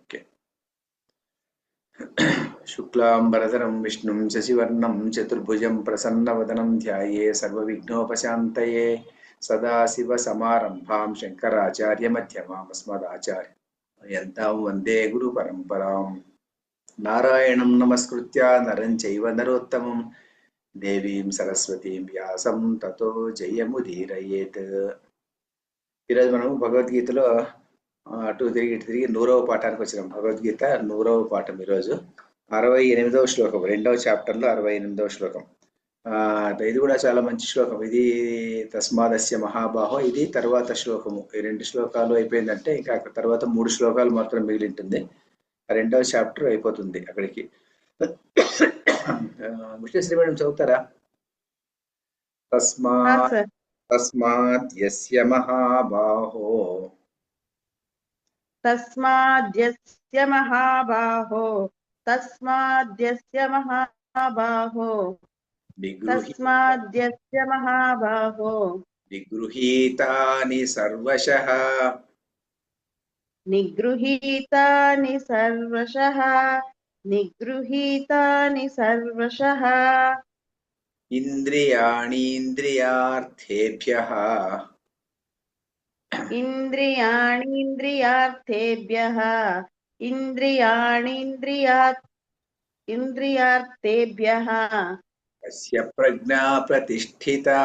Okay. శుక్లాంబరధరం విష్ణుం శశివర్ణం చతుర్భుజం ప్రసన్నవదనం ధ్యాయే సర్వవిఘ్నోపశాంతయే సదాశివసమారంభాం శంకరాచార్యమధ్యమాం అస్మదాచార్యపర్యంతాం వందే గురు పరంపరాం. నారాయణం నమస్కృత్య నరం చైవ నరోత్తమం దేవీం సరస్వతీం వ్యాసం తతో జయముదీరయేత్. ఈరోజు మనం భగవద్గీతలో అటు తిరిగి ఇటు తిరిగి 100వ పాఠానికి వచ్చినాం. భగవద్గీత 100వ పాఠం ఈరోజు 68వ శ్లోకం, 2వ చాప్టర్లో 68వ శ్లోకం. ఇది కూడా చాలా మంచి శ్లోకం. ఇది తస్మాదస్య మహాబాహో, ఇది తర్వాత శ్లోకము. ఈ 2 శ్లోకాలు అయిపోయిందంటే ఇంకా తర్వాత 3 శ్లోకాలు మాత్రం మిగిలి ఉంటుంది. 2వ చాప్టర్ అయిపోతుంది అక్కడికి. ముష్టిశ్రీ మేడం చదువుతారా? తస్మాత్ యస్య మహాబాహో తస్మాద్యస్య మహాబాహో తస్మాద్యస్య మహాబాహో తస్మాద్యస్య మహాబాహో నిగృహీతాని సర్వశః నిగృహీతాని సర్వశః నిగృహీతాని సర్వశః ఇంద్రియాణీంద్రియార్థేభ్యః ఇంద్రియాణీంద్రియార్థేభ్యః ఇంద్రియార్థేభ్యః తస్య ప్రజ్ఞా ప్రతిష్ఠితా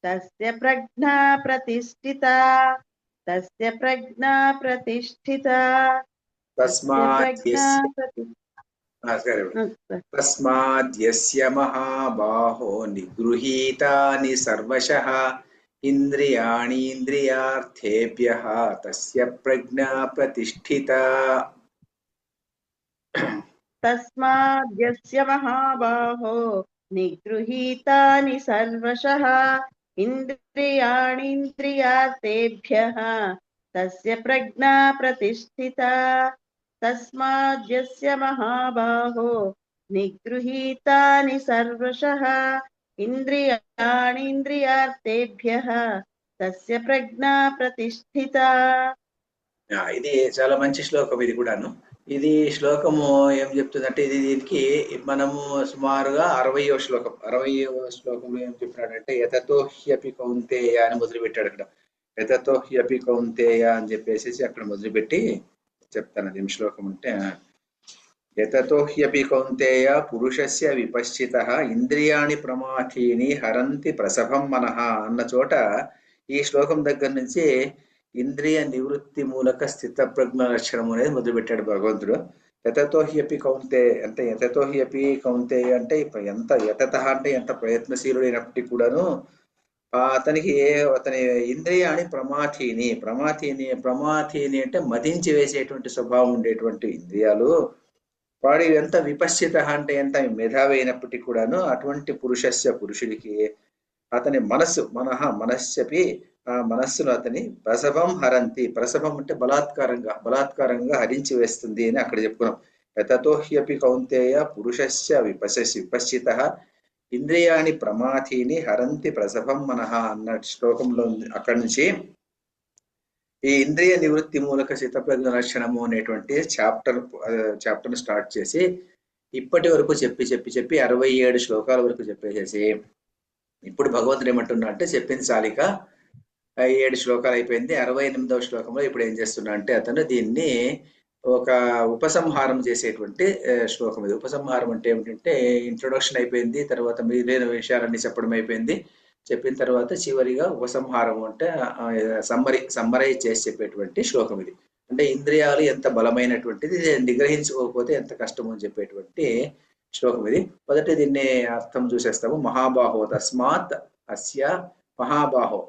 తస్య ప్రజ్ఞా ప్రతిష్ఠితా తస్య ప్రజ్ఞా ప్రతిష్ఠితా తస్మాద్యస్య మహాబాహో నిగృహీతాని సర్వశః ఇంద్రియాణీంద్రియార్థేభ్యః తస్య ప్రజ్ఞా ప్రతిష్ఠితా. తస్మాద్యస్య మహాబాహో నిగృహీతాని సర్వశః ఇంద్రియాణీంద్రియార్థేభ్యః తస్య ప్రజ్ఞా ప్రతిష్ఠితా. తస్మాద్యస్య మహాబాహో నిగృహీతాని సర్వశః ఇంద్రియాణీంద్రియార్థేభ్యః తస్య ప్రజ్ఞా ప్రతిష్ఠితా. ఇది చాలా మంచి శ్లోకం. ఇది కూడాను, ఇది శ్లోకము ఏం చెప్తుందంటే, ఇది దీనికి మనము సుమారుగా 60వ శ్లోకం. 60వ శ్లోకంలో ఏం చెప్పినాడంటే, యతతో హ్యపి కౌంతేయ అని మొదలుపెట్టాడు. అక్కడ యతతో హ్యపి కౌంతేయ అని చెప్పేసి అక్కడ మొదలుపెట్టి చెప్తాను. అది ఏం శ్లోకం అంటే, యతతో హ్యపి కౌంతేయ పురుషస్య విపశ్చితః ఇంద్రియాణి ప్రమాథీని హరంతి ప్రసభం మనః అన్న చోట ఈ శ్లోకం దగ్గర నుంచి ఇంద్రియ నివృత్తి మూలక స్థిత ప్రజ్ఞ లక్షణం అనేది మొదలుపెట్టాడు భగవంతుడు. యతతో హ్యపి కౌంతే అంటే, యతతో హ్యపి కౌంతే అంటే ఎంత యతత అంటే ఎంత ప్రయత్నశీలుడైనప్పటికీ కూడాను అతనికి అతని ఇంద్రియాన్ని ప్రమాథీని అంటే మదించి వేసేటువంటి స్వభావం ఉండేటువంటి ఇంద్రియాలు వాడి ఎంత విపశ్చిత అంటే ఎంత మేధావి అయినప్పటికీ కూడాను అటువంటి పురుషుడికి అతని మనస్సపి ఆ మనస్సును అతని ప్రసభం హరంతి. ప్రసభం అంటే బలాత్కారంగా హరించి వేస్తుంది అని అక్కడ చెప్పుకున్నాం. యతతో హ్యపి కౌంతేయ పురుషస్య విపశ్చిత ఇంద్రియాణి ప్రమాథీని హరంతి ప్రసభం మనః అన్న శ్లోకంలో అక్కడి నుంచి ఈ ఇంద్రియ నివృత్తి మూలక చిత్తప్రజ్ఞ లక్షణము అనేటువంటి చాప్టర్ స్టార్ట్ చేసి ఇప్పటి వరకు చెప్పి 67 శ్లోకాల వరకు చెప్పేసేసి ఇప్పుడు భగవంతుడు ఏమంటున్నా అంటే, చెప్పింది చాలిక 7 శ్లోకాలు అయిపోయింది. 68వ శ్లోకంలో ఇప్పుడు ఏం చేస్తున్నా అంటే అతను దీన్ని ఒక ఉపసంహారం చేసేటువంటి శ్లోకం. ఇది ఉపసంహారం అంటే ఏమిటంటే, ఇంట్రొడక్షన్ అయిపోయింది, తర్వాత మిగిలిన విషయాలన్నీ చెప్పడం అయిపోయింది. చెప్పిన తర్వాత చివరిగా ఉపసంహారం అంటే సమ్మరైజ్ చేసి చెప్పేటువంటి శ్లోకం ఇది. అంటే ఇంద్రియాలు ఎంత బలమైనటువంటిది, నిగ్రహించుకోకపోతే ఎంత కష్టమో అని చెప్పేటువంటి శ్లోకం ఇది. మొదటి దీన్ని అర్థం చూసేస్తాము. మహాబాహో తస్మాత్ అస్య మహాబాహో.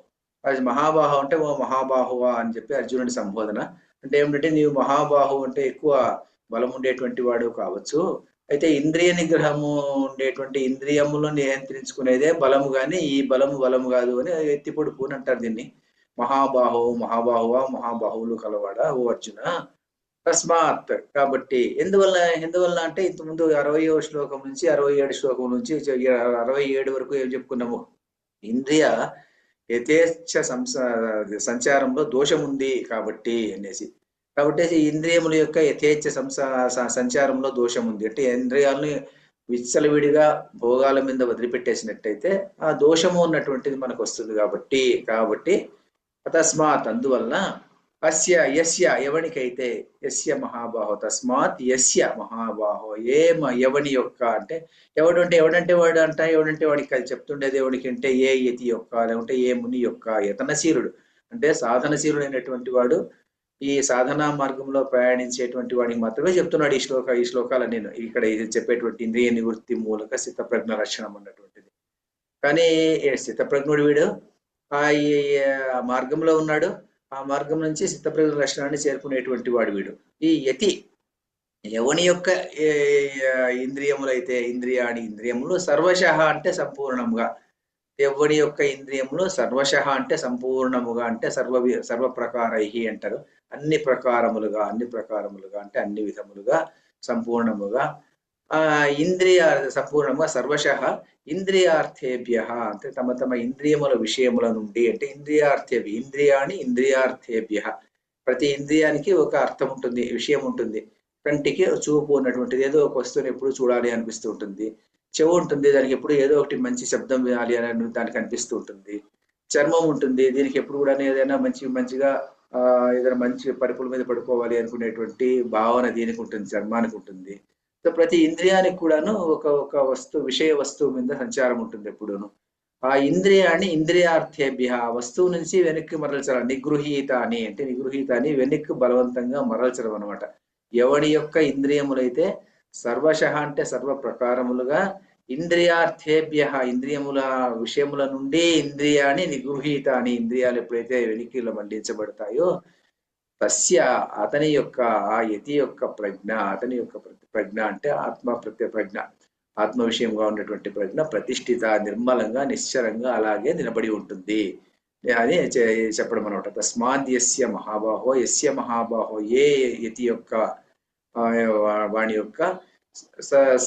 అది మహాబాహో అంటే ఓ మహాబాహువా అని చెప్పి అర్జునుడి సంబోధన. అంటే ఏమిటంటే, నీవు మహాబాహు అంటే ఎక్కువ బలం ఉండేటువంటి వాడు కావచ్చు, అయితే ఇంద్రియ నిగ్రహము ఉండేటువంటి ఇంద్రియములను నియంత్రించుకునేదే బలము, కానీ ఈ బలము కాదు అని ఎత్తిపొడుపు అని అంటారు దీన్ని. మహాబాహువా మహాబాహువులు కలవాడా ఓ అర్జున, తస్మాత్ కాబట్టి ఎందువల్ల అంటే ఇంతకుముందు 60వ శ్లోకం నుంచి 67 శ్లోకం నుంచి 67 వరకు ఏం చెప్పుకున్నాము? ఇంద్రియ యథేచ్ఛ సంచారంలో దోషం ఉంది కాబట్టి అనేసి. కాబట్టి ఇంద్రియముల యొక్క యథేచ్ఛ సంచారంలో దోషం ఉంది అంటే ఇంద్రియాలని విచ్చలవిడిగా భోగాల మీద వదిలిపెట్టేసినట్టయితే ఆ దోషము ఉన్నటువంటిది మనకు వస్తుంది కాబట్టి తస్మాత్ అందువలన యస్య ఎవనికైతే యస్య మహాబాహో తస్మాత్ యస్య మహాబాహో ఎవని యొక్క అంటే ఎవడంటే వాడికి అది చెప్తుండేది ఎవడికి అంటే ఏ యతి యొక్క లేకుంటే ఏ ముని యొక్క యతనశీలుడు అంటే సాధనశీలుడైనటువంటి వాడు ఈ సాధనా మార్గంలో ప్రయాణించేటువంటి వాడికి మాత్రమే చెప్తున్నాడు ఈ శ్లోకాలు నేను ఇక్కడ ఇది చెప్పేటువంటి ఇంద్రియ నివృత్తి మూలక స్థితప్రజ్ఞ లక్షణం అన్నటువంటిది. కానీ స్థితప్రజ్ఞుడు వీడు ఆ మార్గంలో ఉన్నాడు, ఆ మార్గం నుంచి స్థితప్రజ్ఞ లక్షణాన్ని చేరుకునేటువంటి వాడు వీడు. ఈ యతి ఎవని యొక్క ఇంద్రియములు సర్వశః అంటే సంపూర్ణంగా, ఎవడి యొక్క ఇంద్రియములు సర్వశః అంటే సంపూర్ణముగా అంటే సర్వ ప్రకారై అంటారు. అన్ని ప్రకారములుగా అంటే అన్ని విధములుగా సంపూర్ణముగా సంపూర్ణంగా సర్వశః ఇంద్రియార్థేభ్య అంటే తమ ఇంద్రియముల విషయముల నుండి అంటే ఇంద్రియార్థేభ్య ప్రతి ఇంద్రియానికి ఒక అర్థం ఉంటుంది, విషయం ఉంటుంది. కంటికి చూపు ఉన్నటువంటిది, ఏదో ఒక వస్తువుని ఎప్పుడు చూడాలి అనిపిస్తూ ఉంటుంది. చెవు ఉంటుంది, దానికి ఎప్పుడు ఏదో ఒకటి మంచి శబ్దం వినాలి అని దానికి అనిపిస్తూ ఉంటుంది. చర్మం ఉంటుంది, దీనికి ఎప్పుడు కూడా ఏదైనా మంచిగా ఏదైనా మంచి పరుపుల మీద పడుకోవాలి అనుకునేటువంటి భావన దీనికి ఉంటుంది, చర్మానికి ఉంటుంది. సో ప్రతి ఇంద్రియానికి కూడాను ఒక విషయ వస్తువు మీద సంచారం ఉంటుంది ఎప్పుడూను. ఆ ఇంద్రియాన్ని ఇంద్రియార్థేభ్య వస్తువు నుంచి వెనక్కి మరల్చడం నిగృహీత అని వెనక్కి బలవంతంగా మరల్చడం అనమాట. ఎవడి యొక్క ఇంద్రియములైతే సర్వశః అంటే సర్వ ప్రకారములుగా ఇంద్రియార్థేభ్య ఇంద్రియముల విషయముల నుండి ఇంద్రియాన్ని నిగృహీత ఇంద్రియాలు ఎప్పుడైతే వెనికిలో మండించబడతాయో తస్య అతని యొక్క ఆ యతి యొక్క ప్రజ్ఞ ప్రజ్ఞ అంటే ప్రజ్ఞ ఆత్మ విషయంగా ఉన్నటువంటి ప్రజ్ఞ ప్రతిష్ఠిత నిర్మలంగా నిశ్చలంగా అలాగే నిలబడి ఉంటుంది అని చెప్పడం అనమాట. తస్మాద్ యస్య మహాబాహో ఏ యతి యొక్క వాణి యొక్క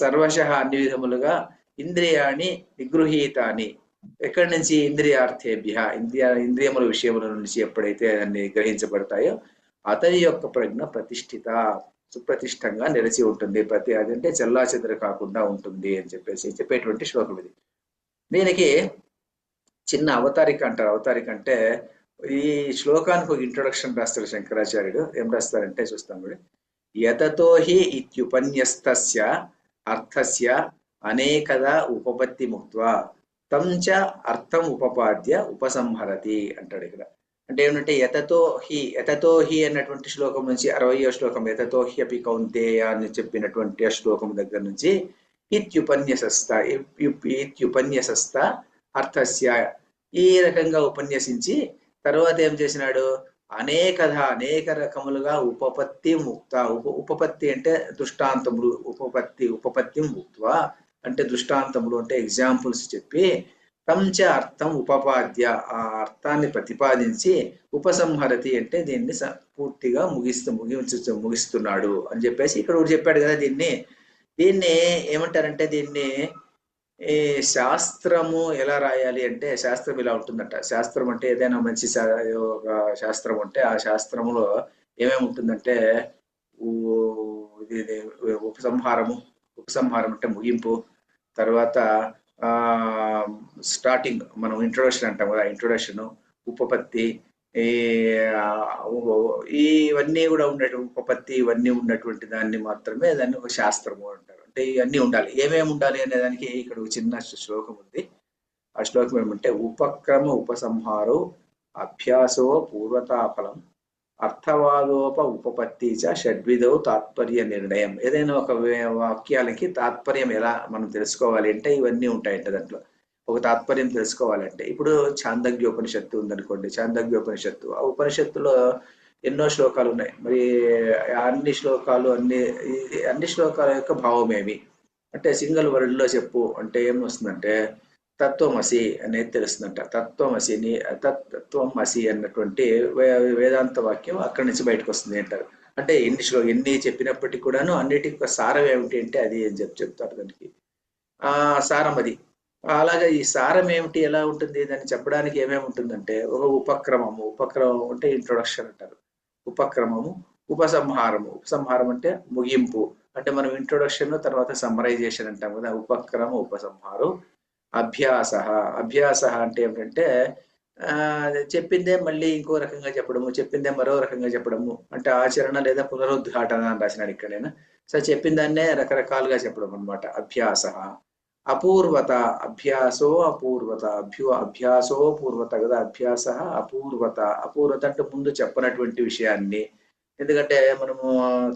సర్వశః అన్ని విధములుగా ఇంద్రియాన్ని నిగృహీతాని ఎక్కడి నుంచి ఇంద్రియార్థేభ్య ఇంద్రియముల విషయముల నుంచి ఎప్పుడైతే దాన్ని గ్రహించబడతాయో అతని యొక్క ప్రజ్ఞ ప్రతిష్ఠిత సుప్రతిష్టంగా నిలిచి ఉంటుంది, అదంటే చెల్లా చెదర కాకుండా ఉంటుంది అని చెప్పేటువంటి శ్లోకం ఇది. దీనికి చిన్న అవతారిక అంటారు. అవతారిక అంటే ఈ శ్లోకానికి ఒక ఇంట్రొడక్షన్ రాస్తారు శంకరాచార్యుడు. ఏం రాస్తారంటే చూస్తాం కూడా, యతతో హి ఇత్యుపన్యస్తస్య అర్థస్య అనేకదా ఉపపత్తి ముక్త్వా తం చ అర్థం ఉపపాద్య ఉపసంహరతి అంటాడు ఇక్కడ. అంటే ఏమంటే యతతో హి అన్నటువంటి శ్లోకం నుంచి 60వ శ్లోకం యతతో హి అపి కౌంతేయ అని చెప్పినటువంటి ఆ శ్లోకం దగ్గర నుంచి ఇత్యుపన్యసస్త అర్థస్య ఈ రకంగా ఉపన్యసించి తర్వాత ఏం చేసినాడు, అనేక రకములుగా ఉపపత్తి ముక్త ఉపపత్తి అంటే దృష్టాంతములు, ఉపపత్తి ముక్త్వా అంటే దృష్టాంతములు అంటే ఎగ్జాంపుల్స్ చెప్పి తంచ అర్థం ఉపపాద్య ఆ అర్థాన్ని ప్రతిపాదించి ఉపసంహరతి అంటే దీన్ని పూర్తిగా ముగిస్తున్నాడు అని చెప్పేసి ఇక్కడ చెప్పాడు కదా. దీన్ని ఏమంటారంటే దీన్ని ఈ శాస్త్రము ఎలా రాయాలి అంటే శాస్త్రం ఇలా ఉంటుందట. శాస్త్రం అంటే ఏదైనా మంచి శాస్త్రం ఉంటే ఆ శాస్త్రములో ఏమేమి ఉంటుందంటే ఉపసంహారం అంటే ముగింపు, తర్వాత స్టార్టింగ్ మనం ఇంట్రొడక్షన్ అంటాం కదా, ఇంట్రొడక్షన్, ఉపపత్తి, ఇవన్నీ కూడా ఉపపత్తి ఇవన్నీ ఉన్నటువంటి దాన్ని మాత్రమే దాన్ని ఒక శాస్త్రము అంటారు. అంటే ఇవన్నీ ఉండాలి. ఏమేమి ఉండాలి అనే దానికి ఇక్కడ ఒక చిన్న శ్లోకం ఉంది. ఆ శ్లోకం ఏమంటే ఉపక్రమ ఉపసంహారో అభ్యాసో పూర్వతాఫలం అర్థవాదోప ఉపపత్తి చ షడ్విధౌ తాత్పర్య నిర్ణయం. ఏదైనా ఒక వాక్యాలకి తాత్పర్యం ఎలా మనం తెలుసుకోవాలి అంటే ఇవన్నీ ఉంటాయంట. దాంట్లో ఒక తాత్పర్యం తెలుసుకోవాలంటే ఇప్పుడు ఛాందోగ్యోపనిషత్తు ఉందనుకోండి. ఛాందోగ్యోపనిషత్తు ఆ ఉపనిషత్తులో ఎన్నో శ్లోకాలు ఉన్నాయి. మరి అన్ని శ్లోకాల యొక్క భావం ఏమి అంటే సింగిల్ వర్డ్ లో చెప్పు అంటే ఏం వస్తుందంటే తత్వమసి అనేది తెలుస్తుందంట. తత్వమసి అన్నటువంటి వేదాంత వాక్యం అక్కడి నుంచి బయటకు వస్తుంది అంటారు. అంటే ఎన్ని చెప్పినప్పటికీ కూడాను అన్నిటికీ ఒక సారం ఏమిటి అంటే అది అని చెప్తారు దానికి. ఆ సారం అది. అలాగే ఈ సారం ఏమిటి, ఎలా ఉంటుంది దాన్ని చెప్పడానికి ఏమేమి ఉంటుందంటే ఒక ఉపక్రమం అంటే ఇంట్రొడక్షన్ అంటారు. ఉపక్రమము, ఉపసంహారం అంటే ముగింపు. అంటే మనం ఇంట్రొడక్షన్ తర్వాత సమ్మరైజేషన్ అంటాం కదా, ఉపక్రమ ఉపసంహారం. అభ్యాస అంటే ఏమిటంటే చెప్పిందే మళ్ళీ ఇంకో రకంగా చెప్పడము, చెప్పిందే మరో రకంగా చెప్పడము, అంటే ఆచరణ లేదా పునరుద్ఘాటన అని రాసినాడు ఇక్కడ నేను. సో చెప్పిన దాన్నే రకరకాలుగా చెప్పడం అనమాట అభ్యాస. అపూర్వత, అభ్యాసో పూర్వత కదా, అభ్యాస అపూర్వత అంటే ముందు చెప్పనటువంటి విషయాన్ని. ఎందుకంటే మనము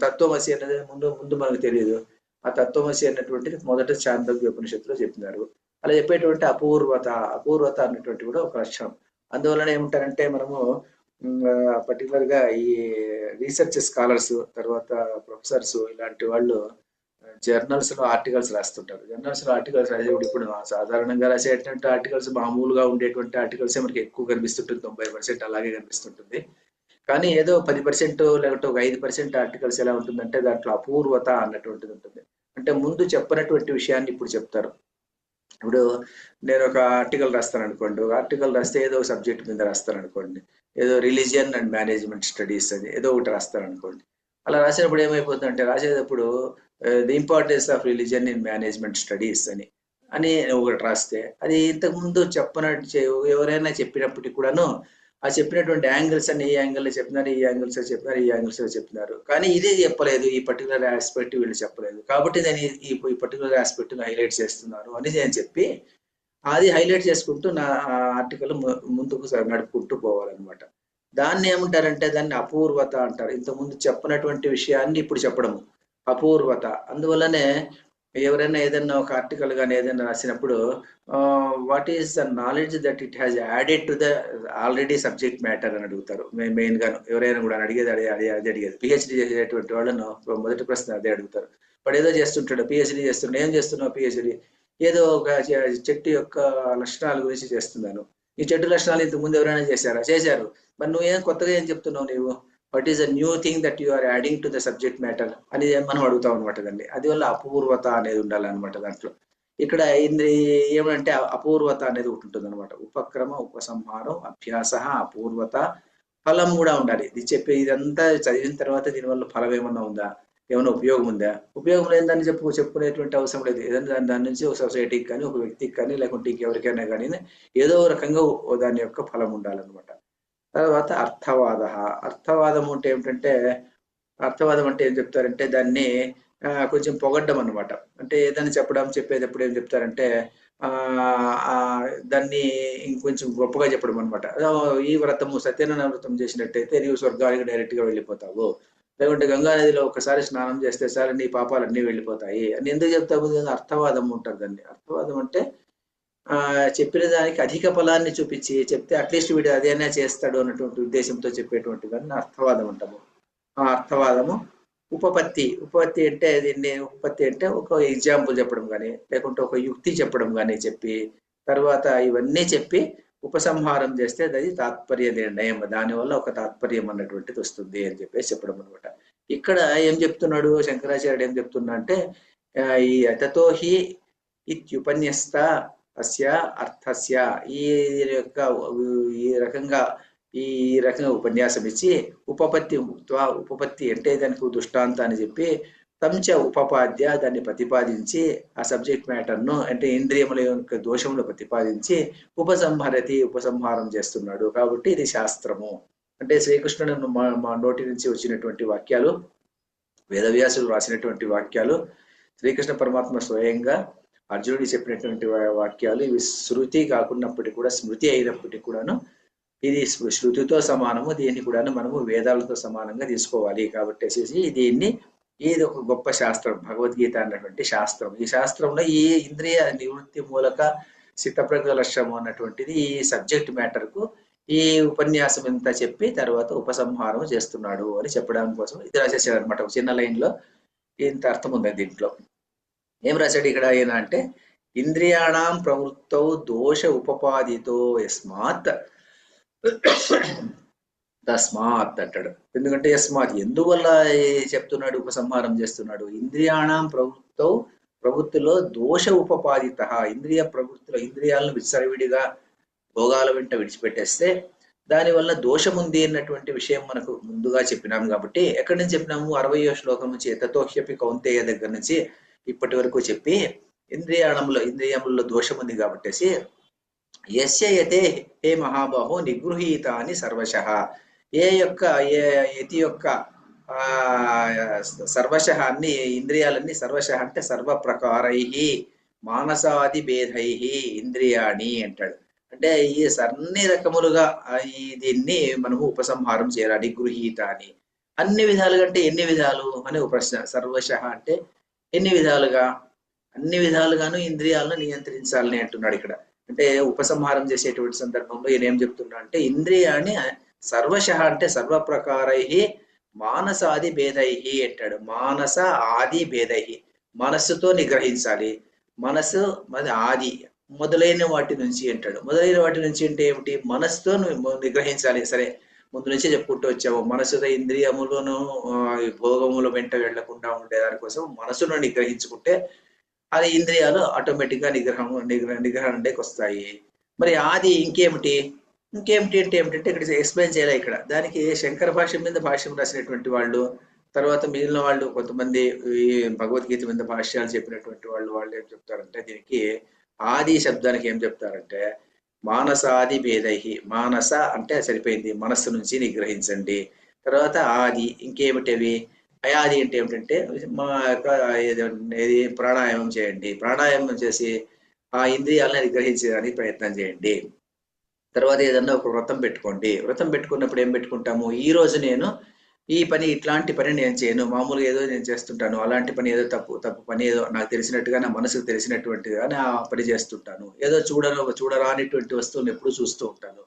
తత్వమసి అనేది ముందు ముందు మనకు తెలియదు. ఆ తత్వమసి అన్నటువంటిది మొదట చాంద్రోగ్య ఉపనిషత్తులో చెప్పినారు. అలా చెప్పేటువంటి అపూర్వత అన్నటువంటి కూడా ఒక లక్షణం. అందువలన ఏమంటారంటే మనము పర్టికులర్ గా ఈ రీసెర్చ్ స్కాలర్స్, తర్వాత ప్రొఫెసర్స్ ఇలాంటి వాళ్ళు జర్నల్స్ లో ఆర్టికల్స్ రాస్తుంటారు. జర్నల్స్ లో ఆర్టికల్స్ రాసేప్పుడు ఇప్పుడు సాధారణంగా రాసేటువంటి ఆర్టికల్స్ మామూలుగా ఉండేటువంటి ఆర్టికల్స్ మనకి ఎక్కువ కనిపిస్తుంటుంది, 90% అలాగే కనిపిస్తుంటుంది. కానీ ఏదో 10% లేకపోతే ఒక 5% ఆర్టికల్స్ ఎలా ఉంటుందంటే దాంట్లో అపూర్వత అన్నటువంటిది ఉంటుంది. అంటే ముందు చెప్పనటువంటి విషయాన్ని ఇప్పుడు చెప్తారు. ఇప్పుడు నేను ఒక ఆర్టికల్ రాస్తాను అనుకోండి, ఒక ఆర్టికల్ రాస్తే ఏదో సబ్జెక్ట్ మీద రాస్తాను అనుకోండి, ఏదో రిలీజియన్ అండ్ మేనేజ్మెంట్ స్టడీస్ అని ఏదో ఒకటి రాస్తాను అనుకోండి. అలా రాసేటప్పుడు ఏమైపోతుందంటే రాసేటప్పుడు the importance of religion in management studies అని ఒకటి రాస్తే అది ఇంతకుముందు చెప్పనట్టు ఎవరైనా చెప్పినప్పటికీ కూడాను ఆ చెప్పినటువంటి యాంగిల్స్ అన్ని ఈ యాంగిల్లో చెప్పినారు, ఈ యాంగిల్స్ చెప్పినారు, ఈ యాంగిల్స్ చెప్పినారు, కానీ ఇది చెప్పలేదు, ఈ పర్టికులర్ ఆస్పెక్ట్ వీళ్ళు చెప్పలేదు, కాబట్టి నేను ఈ పర్టికులర్ ఆస్పెక్ట్ హైలైట్ చేస్తున్నాను అని నేను చెప్పి అది హైలైట్ చేసుకుంటూ నా ఆర్టికల్ ముందుకు నడుపుకుంటూ పోవాలన్నమాట. దాన్ని ఏమంటారంటే దాన్ని అపూర్వత అంటారు. ఇంతకుముందు చెప్పినటువంటి విషయాన్ని ఇప్పుడు చెప్పడము అపూర్వత. అందువల్లనే ఎవరైనా ఏదైనా ఒక ఆర్టికల్ కానీ ఏదైనా రాసినప్పుడు what is the knowledge that it has added to the already subject matter అని అడుగుతారు. మెయిన్ గాను ఎవరైనా కూడా అడిగేది పిహెచ్డి చేసేటువంటి వాళ్ళను మొదటి ప్రశ్న అదే అడుగుతారు. వాడు ఏదో చేస్తుంటాడు, పిహెచ్డి చేస్తున్నాడు, ఏం చేస్తున్నావు పిహెచ్డి, ఏదో ఒక చెట్టు యొక్క లక్షణాల గురించి చేస్తున్నాను. ఈ చెట్టు లక్షణాలు ఇంతకు ముందు ఎవరైనా చేశారు, మరి నువ్వేం కొత్తగా ఏం చెప్తున్నావు నీవు, what is a new thing that you are adding to the subject matter అని మనం అడుగుతాం అనమాట దాన్ని. అది వల్ల అపూర్వత అనేది ఉండాలన్నమాట దాంట్లో. ఇక్కడ ఏమంటే అపూర్వత అనేది ఒకటి ఉంటుంది అనమాట. ఉపక్రమ ఉపసంహారం అభ్యాస అపూర్వత. ఫలం కూడా ఉండాలి. ఇది ఇదంతా చదివిన తర్వాత దీనివల్ల ఫలం ఏమన్నా ఉందా, ఏమైనా ఉపయోగం ఉందా, ఉపయోగం లేదని చెప్పుకునేటువంటి అవసరం లేదు. ఏదైనా దాని నుంచి ఒక సొసైటీకి కానీ ఒక వ్యక్తికి కానీ లేకుంటే ఇంకెవరికైనా కానీ ఏదో రకంగా దాని యొక్క ఫలం ఉండాలన్నమాట. తర్వాత అర్థవాదం అంటే ఏమిటంటే, అర్థవాదం అంటే ఏం చెప్తారంటే దాన్ని కొంచెం పొగడ్డం అనమాట. అంటే ఏదైనా చెప్పేటప్పుడు ఏం చెప్తారంటే దాన్ని ఇంకొంచెం గొప్పగా చెప్పడం అనమాట. ఈ వ్రతము సత్యనారాయణ వ్రతం చేసినట్టయితే నీవు స్వర్గానికి డైరెక్ట్ గా వెళ్ళిపోతావు, లేకుంటే గంగా నదిలో ఒకసారి స్నానం చేస్తే సార్ నీ పాపాలన్నీ వెళ్ళిపోతాయి అని ఎందుకు చెప్తావు? అర్థవాదం ఉంటుంది దాన్ని. అర్థవాదం అంటే చెప్పిన దానికి అధిక ఫలాన్ని చూపించి చెప్తే అట్లీస్ట్ వీడు అదేనా చేస్తాడు అన్నటువంటి ఉద్దేశంతో చెప్పేటువంటి దాన్ని అర్థవాదం అంటాము. ఆ అర్థవాదము. ఉపపత్తి అంటే దీన్ని ఉపపత్తి అంటే ఒక ఎగ్జాంపుల్ చెప్పడం కానీ లేకుంటే ఒక యుక్తి చెప్పడం కానీ చెప్పి తర్వాత ఇవన్నీ చెప్పి ఉపసంహారం చేస్తే అది తాత్పర్య నిర్ణయం, దానివల్ల ఒక తాత్పర్యం అన్నటువంటిది వస్తుంది అని చెప్పేసి చెప్పడం అనమాట. ఇక్కడ ఏం చెప్తున్నాడు శంకరాచార్యుడు, ఏం చెప్తున్నా అంటే ఈ అతతో హి ఇత్యుపన్యస్త అస్య అర్థస్య ఈ రకంగా ఉపన్యాసం ఇచ్చి ఉపపత్తి అంటే దానికి దృష్టాంతాన్ని చెప్పి తంచ ఉపపాద్య దాన్ని ప్రతిపాదించి ఆ సబ్జెక్ట్ మ్యాటర్ను అంటే ఇంద్రియముల యొక్క దోషములు ప్రతిపాదించి ఉపసంహారం చేస్తున్నాడు. కాబట్టి ఇది శాస్త్రము. అంటే శ్రీకృష్ణుడు మా నోటి నుంచి వచ్చినటువంటి వాక్యాలు, వేదవ్యాసులు రాసినటువంటి వాక్యాలు, శ్రీకృష్ణ పరమాత్మ స్వయంగా అర్జునుడికి చెప్పినటువంటి వాక్యాలు, ఇవి శృతి కాకున్నప్పటికీ కూడా స్మృతి అయినప్పటికీ కూడాను ఇది శృతితో సమానము. దీన్ని కూడాను మనము వేదాలతో సమానంగా తీసుకోవాలి. కాబట్టి ఇది ఒక గొప్ప శాస్త్రం, భగవద్గీత అన్నటువంటి శాస్త్రం. ఈ శాస్త్రంలో ఈ ఇంద్రియ నివృత్తి మూలక చిత్తప్రజ్ఞ లక్ష్యము అన్నటువంటిది ఈ సబ్జెక్ట్ మ్యాటర్ కు ఈ ఉపన్యాసం అంతా చెప్పి తర్వాత ఉపసంహారం చేస్తున్నాడు అని చెప్పడానికి కోసం ఇది రాసేసాడు అనమాట. ఒక చిన్న లైన్ లో ఇంత అర్థం ఉంది దీంట్లో. ఏం రాశాడు ఇక్కడ ఆయన అంటే, ఇంద్రియాణం ప్రవృత్తౌ దోష ఉపపాదితో యస్మాత్ తస్మాత్ అంటాడు. ఎందుకంటే యస్మాత్ ఎందువల్ల చెప్తున్నాడు, ఉపసంహారం చేస్తున్నాడు. ఇంద్రియాణం ప్రవృత్తిలో దోష ఉపపాదిత. ఇంద్రియ ప్రవృత్తిలో ఇంద్రియాలను విచ్చలవిడిగా భోగాల వెంట విడిచిపెట్టేస్తే దానివల్ల దోషం ఉంది అన్నటువంటి విషయం మనకు ముందుగా చెప్పినాము. కాబట్టి ఎక్కడి నుంచి చెప్పినాము, 60వ శ్లోకం నుంచి తతోహ్యపి కౌంతేయ దగ్గర నుంచి ఇప్పటి వరకు చెప్పి ఇంద్రియములలో దోషం ఉంది కాబట్టేసి యస్య యతే హే మహాబాహో నిగృహీతాని సర్వశః, యతి యొక్క సర్వశః అన్ని ఇంద్రియాలన్నీ, సర్వశః అంటే సర్వ ప్రకారై మానసాది భేదై ఇంద్రియాణి అంటాడు. అంటే ఈ అన్ని రకములుగా దీన్ని మనము ఉపసంహారం చేయాలి. నిగృహీత అని అన్ని విధాలుగా అంటే ఎన్ని విధాలు అనే ఒక ప్రశ్న. సర్వశః అంటే ఎన్ని విధాలుగా, అన్ని విధాలుగాను ఇంద్రియాలను నియంత్రించాలని అంటున్నాడు ఇక్కడ. అంటే ఉపసంహారం చేసేటువంటి సందర్భంలో ఈయన ఏం చెప్తున్నా అంటే ఇంద్రియాన్ని సర్వశః అంటే సర్వ ప్రకారై మానసాది భేదై అంటాడు. మానస ఆది భేదై, మనస్సుతో నిగ్రహించాలి. మనసు మరి ఆది మొదలైన వాటి నుంచి అంటాడు. మొదలైన వాటి నుంచి అంటే ఏమిటి, మనస్సుతో నిగ్రహించాలి. సరే ముందు నుంచి చెప్పుకుంటూ వచ్చాము, మనసుతో ఇంద్రియములను భోగముల వెంట వెళ్లకుండా ఉండే దానికోసం మనసును నిగ్రహించుకుంటే అది ఇంద్రియాలు ఆటోమేటిక్ గా నిగ్రహంలోకి వస్తాయి. మరి ఆది ఇంకేమిటి అంటే ఏమిటంటే ఇక్కడ ఎక్స్ప్లెయిన్ చేయాలి. ఇక్కడ దానికి శంకర భాష్యం మీద భాష్యం రాసినటువంటి వాళ్ళు, తర్వాత మిగిలిన వాళ్ళు కొంతమంది ఈ భగవద్గీత మీద భాష్యాలు చెప్పినటువంటి వాళ్ళు ఏం చెప్తారంటే దీనికి ఆది శబ్దానికి ఏం చెప్తారంటే మానసాది భేదై. మానస అంటే సరిపోయింది, మనస్సు నుంచి నిగ్రహించండి. తర్వాత ఆది ఇంకేమిటవి, అయాది అంటే ఏమిటంటే మా యొక్క ఏది ప్రాణాయామం చేయండి. ప్రాణాయామం చేసి ఆ ఇంద్రియాలను నిగ్రహించడానికి ప్రయత్నం చేయండి. తర్వాత ఏదన్నా ఒక వ్రతం పెట్టుకోండి. వ్రతం పెట్టుకున్నప్పుడు ఏం పెట్టుకుంటాము, ఈ రోజు నేను ఈ పని ఇట్లాంటి పని నేను చేయను, మామూలుగా ఏదో నేను చేస్తుంటాను, అలాంటి పని ఏదో తప్పు పని ఏదో నాకు తెలిసినట్టుగా నా మనసుకు తెలిసినటువంటిగా ఆ పని చేస్తుంటాను. ఏదో చూడరానిటువంటి వస్తువులను ఎప్పుడు చూస్తూ ఉంటాను.